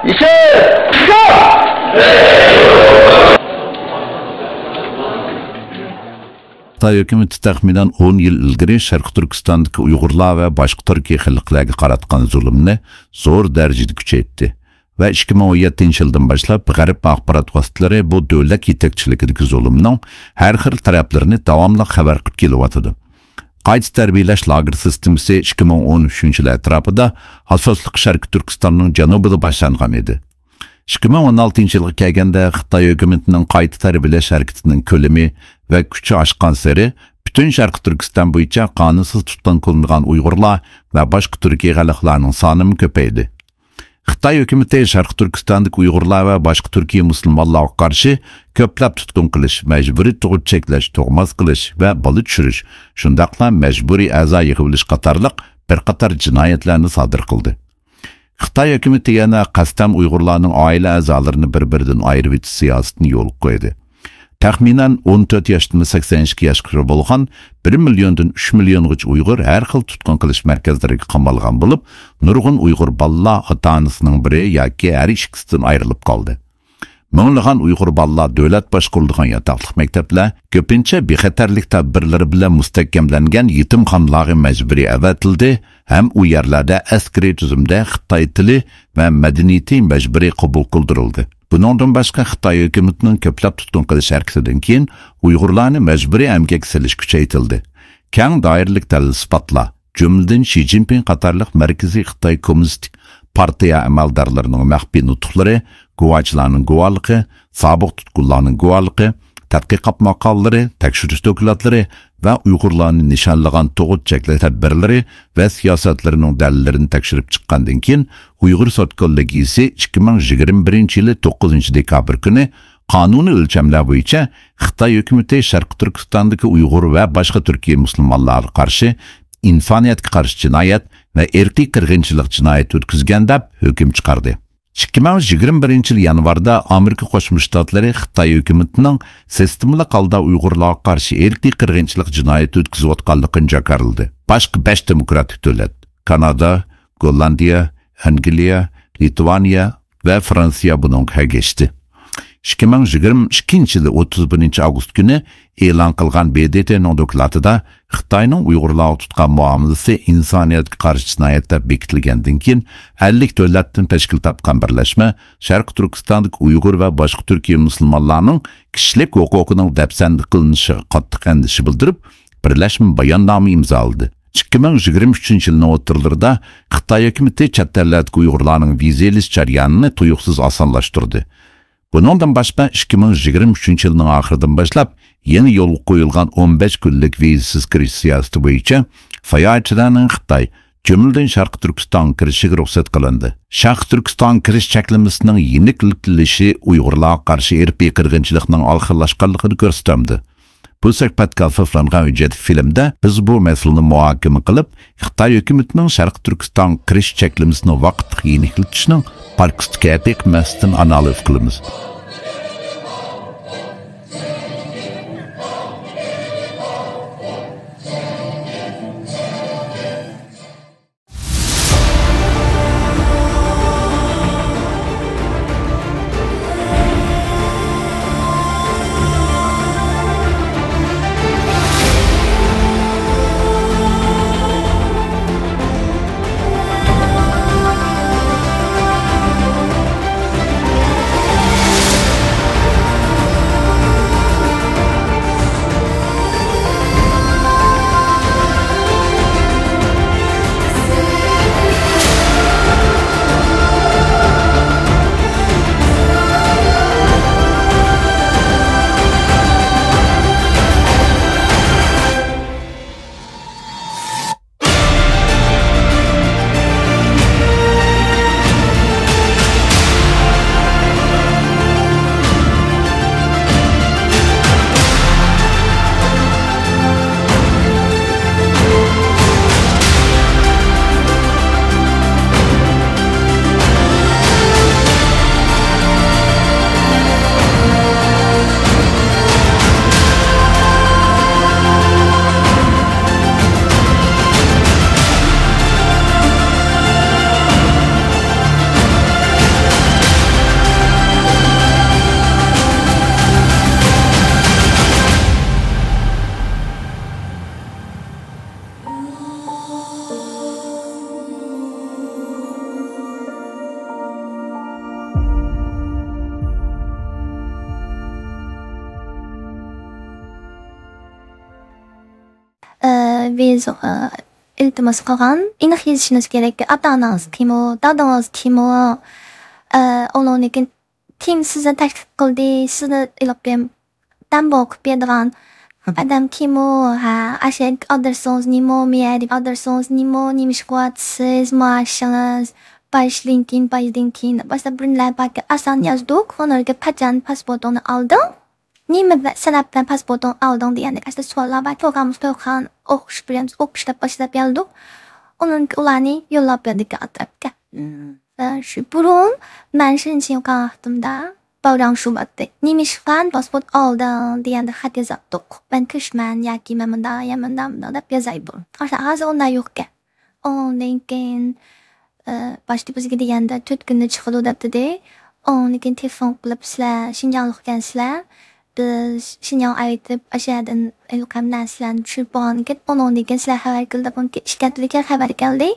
İşe! İşe! Xitoy hukumati taxminan 10 yil ilgari Sharq Turkistondagi Uyg'urlar va boshqa turkiy xalqlarga qaratgan zulmni zo'r darajada kuchaytirdi va 2017-yildan boshlab G'arb axborot vositalari bu davlat yetakchiligidagi zulmning har xil taraflarini davomli xabar qilib kelyotdi. Qayta tarbiyalash lager sistemasi 2013-yil atrofida asosliq Sharq Turkistonning janubida boshlangan edi. 2016-yilga kelganda Xitoy hukumatining qayta tarbiyalash harakatining ko'lami va kuchi oshgan sari butun Sharq Turkiston bo'yicha qonunsiz tutqun qilingan Uyg'urlar va boshqa turkiy xalqlarning soni ko'paydi. Xitoy hukumati Sharq Turkistondagi Uyg'urlar va boshqa turkiy musulmonlarga qarshi ko'plab tutqun qilish, majburiy tug'ut cheklash, tug'mas qilish va bola tushirish, shundaqla majburiy a'zo yig'ilish qatorliq bir qator jinoyatlarni sodir qildi. Xitoy hukumati yana qasddan Uyg'urlarning oila a'zolarini bir-biridan ayirib etish siyosatini yo'l qo'ydi. Taxminan 14 yoshdan 82 yoshga bo'lgan 1 milliondan 3 milliongacha Uyg'ur har xil tutqun qilish markazlariga qamalgan bo'lib, nurg'un Uyg'ur bolalar ota-onasining biri yoki har ikkisidan ayrilib qoldi. Minglagan Uyg'ur bolalar davlat boshqarilgan yotoqliq maktablar ko'pincha bexatarlik tadbirlari bilan mustahkamlangan yetimxonalarga majburiy avatildi, ham u yerlarda askariy tuzumda Xitoy tili va madaniyati majburiy qabul qildirildi. Bundan boshqa Xitoy hukumatining ko'plab tutqun qilish harakatidan keyin Uyg'urlarni majburiy emgak silish kuchaytirildi. Keng doiralik dalil sifatlar, jumladan Xi Jinping qatorliq markaziy Xitoy kommunistik partiya amaldorlarining maxfiy nutqlari, guvohchilarning guvohligi, sobiq tutqunlarning guvohligi, tadqiqot maqolalari, tekshirish dokumentlari va Uyg'urlarni nishonlagan tug'ut cheklash tadbirlari va siyosatlarining dalillarini tekshirib chiqqandan keyin Uyg'ur sud kollegiyasi 2021-yili 9-dekabr kuni qonuniy o'lchamlar bo'yicha Xitoy hukumati Sharq Turkistondagi Uyg'ur va boshqa turkiy musulmonlarga qarshi insoniyatga qarshi jinoyat va irqiy qirg'inchilik jinoyati o'tkazgan deb hukm chiqardi. 2021 yanvarda Amerika Qo'shma Shtatlari Xitoy hukumatining sistemli holda Uyg'urlarga qarshi irqiy qirg'inchilik jinoyati o'tkazayotganligini jakarildi. Boshqa 5 demokratik davlat, Kanada, Gollandiya, Angliya, Litvaniya va Fransiya buningga ergashdi. 2022 yili 31 avgust kuni e'lon qilgan BDTning dokladida Xitoyning Uyg'urlarga tutgan muomalasi insoniyatga qarshi jinoyat deb bekitilgandan keyin 50 davlatdan tashkil topgan birlashma Sharq Turkistondagi Uyg'ur va boshqa turkiy musulmonlarning kishilik huquqining dafsanda qilinishiga qattiq andishi bildirib, birlashma bayonnoma imzoladi. 2023 yilning o'rtalarida Xitoy hukumati chet ellardagi Uyg'urlarning viza olish jarayonini tuyuqsiz osonlashtirdi. Bundan boshqa 2023 yilning oxiridan boshlab yeni yo'l qo'yilgan 15 kunlik vizasiz kirish siyosati bo'yicha sayohatchilarning Xitoy, jumladan Sharq Turkiston kirishiga ruxsat qilindi. Sharq Turkiston kirish cheklamasining yeniliklishi Uyg'urlarga qarshi irqiy qirg'inchilikning oxirlashganligini ko'rsatdi. Bu suhbatga asoslangan hujjat filmda biz bu masalani muhokama qilib, Xitoy hukumatining Sharq Turkiston kirish cheklamasini vaqtli yeniliklatishning parkistga masdan analiz qilamiz. biz iltimos qilgan aniq yozishimiz kerak. Ota-onangiz kim, dadingiz kim, ularniki kim sizni taklif qildi, sizni ilqim dam boqib bergan adam kim, ashak adresingiz nima, me'yari adresingiz nima, nimish qilyapsiz, maoshingiz, başlinkin, başta birinler bakı asan yazdık, onlarga qachon pasportini alding, nima sababdan pasportini alding degandek asta savollar bor. To'g'ri o'qishda boshlab keldik. Ularni yo'llab berdik atrofga. Shu burun men shuncha yo'qotdimda, bayram shubatda. Nima ishdan pasport olding deganda xat yozdik. Men kishman yoki men bunday deb yozay burun. Hozir unday yo'q-ku. Ondan keyin başta bizga deganda 4 kunda chiqadi debdi-da. Ondan keyin telefon qilib sizlar Shinjonglik ekansizlar. Biz Shinjong aytib, ashyadan ilqamdan sizlarni tushirib bo'lgandan keyin ondan keyin sizlar xabar qildi. Bunga ishkatlikka xabar keldi.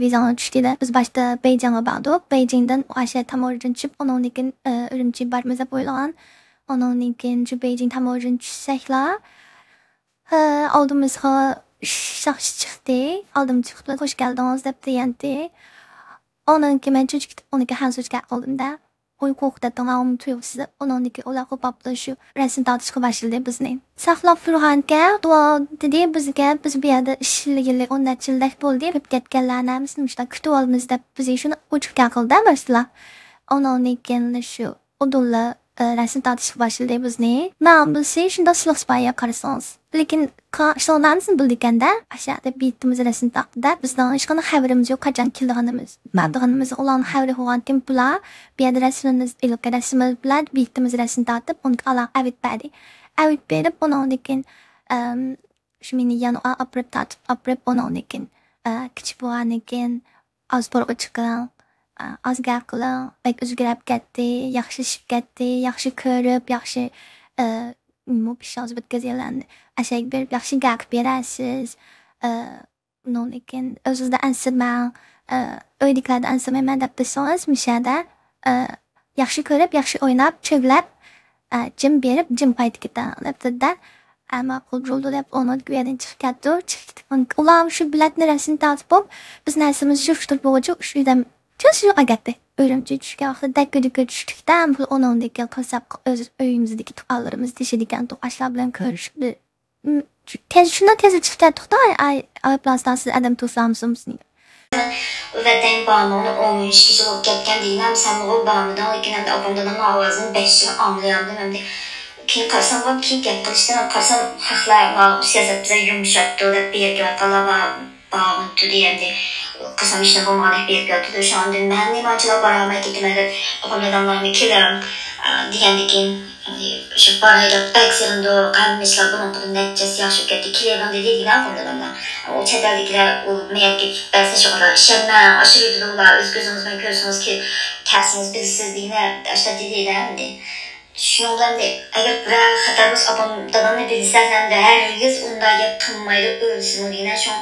Vizani tushdi-da. Biz başta Beijingga bordik. Beijingdan ashya tamojin tushib, ondan keyin Urumchi bormiz deb o'ylagan. Ondan keyin shu Beijing tamojin tushsaklar, oldimizga shaxs chiqdi. Oldim chiqdi. Xush keldingiz deb degandi. Ondan keyin men cho'chib, unga hansochga qoldim-da. Uyqu uxlatdim, tuyuqsiz. Ondan keyin ular qo'pabdi shu rasm tortishga boshladi bizni. Saqlab turganga duo dedi bizga, biz bu yerda ishlaylik 10 yildak bo'ldi. Ko'p ketganlarni bizda kutib olamiz deb bizga shuni o'chib qildi masalan. Ondan keyin shu udullar rasm tortishga boshladi bizni. Men bilsam shunda silahspaya qarasangiz. Lekin sonamizni bildikanda, aşağıda bitimiz rasm tortdi. Bizdan hech qanday xabarimiz yo'q, qachon kelganimiz. Madg'animiz ularni xabari bo'lgan kimlar, bu yerda rasmimiz, rasmimiz bilan bitimiz rasm tortib, unga aloq avit berdi. Avit berib, undan keyin shu meni yana aprib tortib, aprib undan keyin kichik bo'lgandan keyin azborga chiqqan. Azgar qiling, bak o'zgarib ketdi, yaxshilashib ketdi, yaxshi ko'rib, yaxshi pishoz bitkazganlarni ashak berib yaxshi gap berasiz. Undan keyin o'zingizda ansirmang, uydagilarda ansirmayman deb desangiz, mishada yaxshi ko'rib, yaxshi o'ynab, cho'glab, jim berib, jim qaytib ketadi debdi-da. Ammo qo'ljo'ldi deb uni yerdan chiqib ketdi. Ular shu biletni rasm tortib, biz narsamizni shu bo'yicha shu yerdan shu agatdi. Urumchi tushgan vaqtda dakka tushlikdan pul ondan keyin qasab o'z uyimizdagi tuqqanlarimiz teshadigan to'qashlar bilan ko'rishib. Shundan tez chiqdi to'xta, ay plasdan siz adam to'samsiz. Vatan bağımını 10 kişi olup ketken değilim. Sen o bağımdan lekin hem de abamdan avazını 5 yıl anlayamadım. Hem de kim karsan var, kim gel kılıçtan karsan haklar siyaset bize yumuşattı da bir yerge kalaba bağımın tüdü hem de kısam işine bulmadan bir yerge tüdü. Şu an dün ben neyim acılar baramaya gittim edip abamın adamlarını kilerim diyendikin şu parayla pek sırında kalmışlar bunun kadın neticesi yaşıp gitti kilerim dediği gibi abamın adamlar. O çeteldekiler o meyeklik dersin şu kadar şenler aşırı durular öz gözünüzden görürsünüz ki kersiniz bilsiz diye işte dediği de hem de. Şundan da eğer bırak hatamız abamdan bilsem de her yıl onda yakınmaydı ölsün diye şu an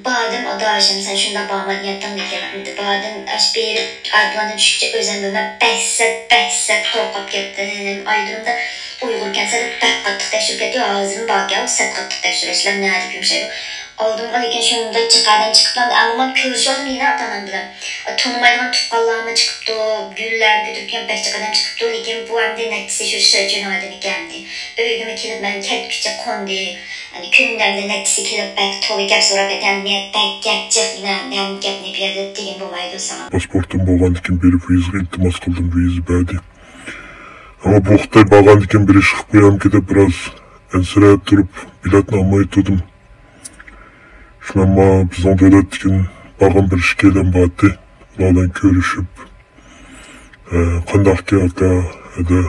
bazen o da aşım sen şunda bağmadan yattım diye bazen bir ayıplanın düşükçe özendiğinde 5 saat korkup gittim aydırımda uyurken sen 5 katlık teşvik ediyor ağzım bak ya 7 katlık teşvik işlem ne adı bir şey aldım lekin şunda çıkardan çıkıplandı ama körüşüyorum yine atanan bilen tanımaydan tuqqanlarına çıkıptı güller götürürken 5 çıkardan çıkıptı lekin bu hem de neticesi şu sözcüğün adını geldi öğümü kilip ben ketkice kondu hani künden de neticesi kilip belki tolu gap sorup eten ne belki gapcık ben gap ne bir yerde deyin bu maydı sana pasportum bo'lgandan berib vizga iltimos qildim viza berdi ama bu Xitoy bo'lgandan beri chiqib qo'yamki deb biroz ansirab turib biletni olmay turdim. Şunama bizden devletkin bağım bir işkeyle vardı. Onlardan görüşüp qandaq geldi ya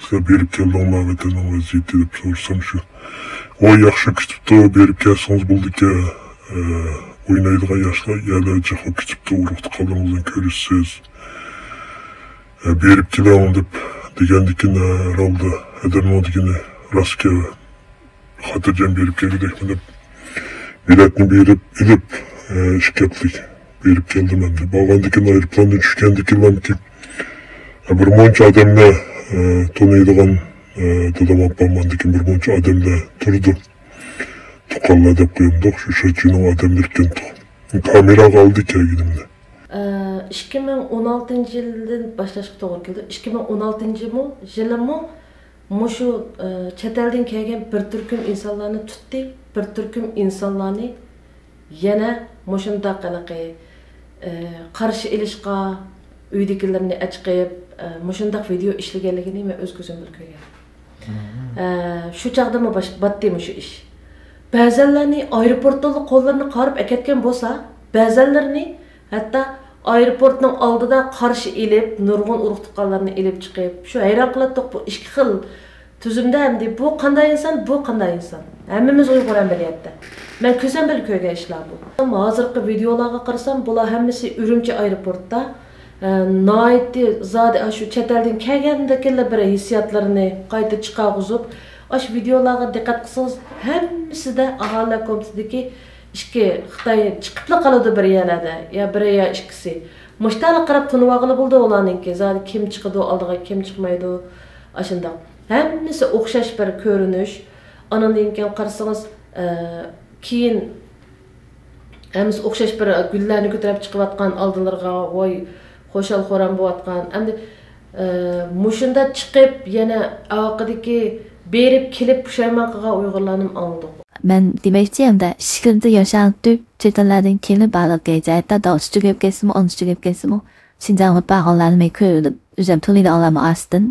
size berip keldiğinler vatanın vaziyeti deb sorsam şu. O yaxşı kütüptü berip kelsiniz bulduk ya oynaydigan yaşlar yerler çıkıp kütüptü uruqtı kaldığınızdan görüşsüz. Berip kelim deb degandikini herhalde edemediğini rastga xatirjam berip kelgidekmi deb biletni berip ilip şirketlik berip keldim hem de. Bağlandıkın ayrıplandan düşkendikinden ki bir moncha adamla tanıydıgan dadam abammandikin bir moncha adamla turdu. tuqqanlar deb qo'yimdiq, shu shunchaning odamlar ekan. Kamera qoldi kelganimda. 2016 yildan boshlashga to'g'ri keldi. 2016 yilimi mushu chet eldan kelgan bir turkum insonlarni tutdi, bir turkum insonlarni yana mushunda qanaqa qarshi ilishqa uydagilarni achqib, mushunda video ishlaganligini men o'z ko'zim bilan ko'rgan. Shu chaqda mı batdimi shu ish. Ba'zanlarni aeroportda qo'llarini qarib aketgan bo'lsa, ba'zanlarni hatto aeroportning oldida qarshi elib, nurg'un urug' tuqqanlarni elib chiqib, shu hayron qiladiq bu ikki xil tuzumda hamda bu qanday inson, bu qanday inson. Hammamiz Uyg'ur amaliyotda. Men ko'zim bilan ko'rgan ishlar bu. Hozirgi videolarga qarasam, bular hammasi Urumchi aeroportda Naiti zade şu chet eldan kelgandagilar bir hissiyotlarini qayta chiqarg'izib, ash videolarga diqqat qilsangiz, hammasida aholi komitetidagi ikki Xitoy chiqibla qoladi bir yerlarda, ya bir ya ikkisi. Mushtala qarab tunvag'ili bo'ldi ularningki, zade kim chiqadi oldiga, kim chiqmaydi, ashunda. Hammasi o'xshash bir ko'rinish. Anandan keyin qarasangiz, keyin hammasi o'xshash bir gullarni ko'tarib chiqayotgan oldilariga, voy xo'shal xo'ram bo'layotgan. Endi mushunda chiqib yana aqidiki berib kelib pushaymon qilgan Uyg'urlarning oldi. Men demoqchimda, Shikirda yashanib, chet ellardan kelib baliq gazeta do'stga kelib kesimi, onchiga kelib kesimi, Xinjiang bag'onlarni ko'rib, o'zim to'lida olaman astin.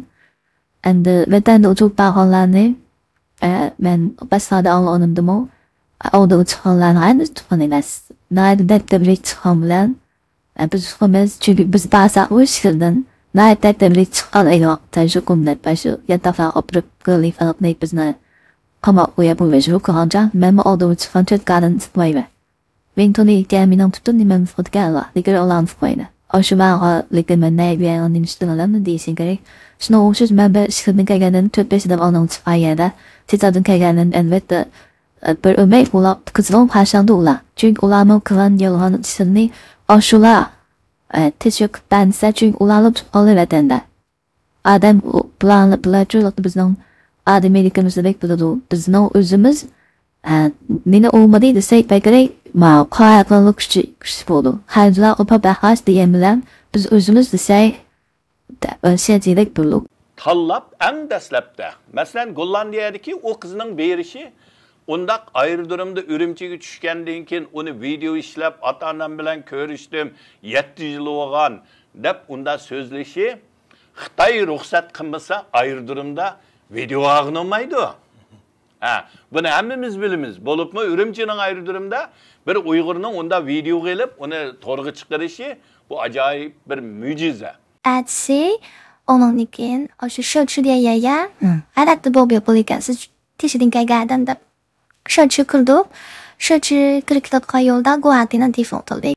Endi vatanda uchuq bag'onlarni men basada olganimdimi, oldi uchuqlarni ayni tuxan emas. Nayda dabdablik chiqqan bilan biz xamiz çünkü biz bazı uçlardan nerede demlik çıkan ayı taşı kumlar başı yatağa oturup gölü falan ne bizne kama uya bu vecih kanca mem olduğu çıkan çetkarın tutmayı. Ben toni gelmeden tutun nimem fotoğrafla diğer olan tutmayı. Aşıma ligemen ne bir anın üstünden değilsin gerek. Şunu uçuz member şirketin kayganın tütbeşiden onun çıkayada tezadın kayganın elbette bir ömek bulap kızılın paşandı ula. Çünkü ulamın kılan yalan içini aşula teşvik bense çünkü ulanıp alıverdiğinde adam planlı bulacılık bizden adamlarımızı bekliyordu. Bizden özümüz ne olmadıydı seyit gerek ma kayaklanlık kişi oldu. Hayırlar opa bahas diyemilen biz özümüz de şeycilik bulduk. Tallap en dastlabda. Masalan Gollandiyadagi o qizning berishi undaq aerodromda Urumchiga tushgandan keyin uni video ishlab ota-onam bilan ko'rishdim, 7 yil bo'lgan deb unda so'zlashi Xitoy ruxsat qilmasa aerodromda video olmaydi. Buni hammamiz bilamiz. Bo'libmi Urumchining aerodromda bir Uyg'urning unda video qilib, uni to'g'ri chiqarishi bu ajoyib bir mo'jiza. Atsi onun için şu şöyle diye ya, hatta bu bir politikası tişidin kaygadan da şöyle kıldı, şöyle kırıklık yolda Guayatin'in default oldu.